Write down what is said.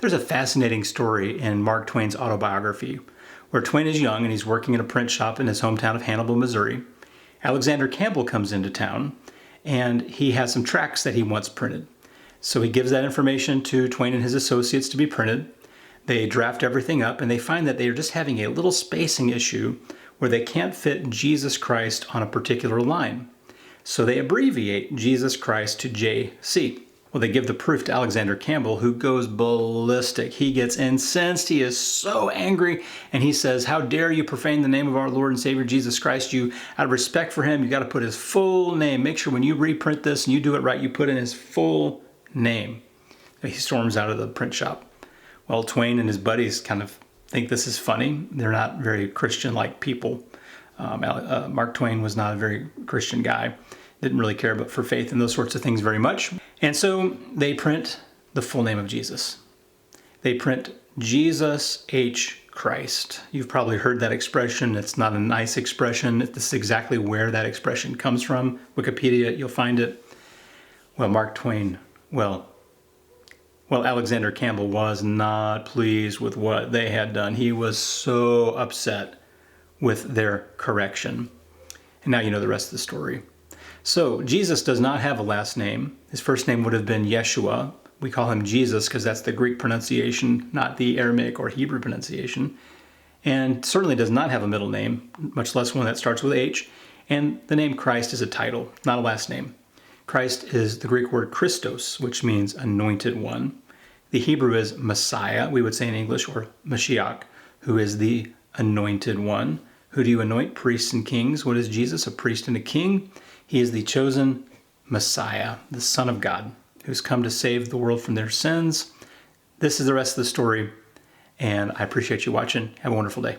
There's a fascinating story in Mark Twain's autobiography where Twain is young and he's working in a print shop in his hometown of Hannibal, Missouri. Alexander Campbell comes into town and he has some tracts that he wants printed. So he gives that information to Twain and his associates to be printed. They draft everything up and they find that they are just having a little spacing issue where they can't fit Jesus Christ on a particular line. So they abbreviate Jesus Christ to JC. Well, they give the proof to Alexander Campbell, who goes ballistic. He gets incensed. He is so angry. And he says, "How dare you profane the name of our Lord and Savior Jesus Christ? You, out of respect for him, you got to put his full name. Make sure when you reprint this and you do it right, you put in his full name." He storms out of the print shop. Well, Twain and his buddies kind of think this is funny. They're not very Christian-like people. Mark Twain was not a very Christian guy. Didn't really care about for faith and those sorts of things very much. And so they print the full name of Jesus. They print Jesus H. Christ. You've probably heard that expression. It's not a nice expression. This is exactly where that expression comes from. Wikipedia, you'll find it. Well, Mark Twain, Alexander Campbell was not pleased with what they had done. He was so upset with their correction. And now you know the rest of the story. So Jesus does not have a last name. His first name would have been Yeshua. We call him Jesus because that's the Greek pronunciation, not the Aramaic or Hebrew pronunciation. And certainly does not have a middle name, much less one that starts with H. And the name Christ is a title, not a last name. Christ is the Greek word Christos, which means anointed one. The Hebrew is Messiah, we would say in English, or Mashiach, who is the anointed one. Who do you anoint? Priests and kings. What is Jesus? A priest and a king. He is the chosen Messiah, the Son of God, who's come to save the world from their sins. This is the rest of the story, and I appreciate you watching. Have a wonderful day.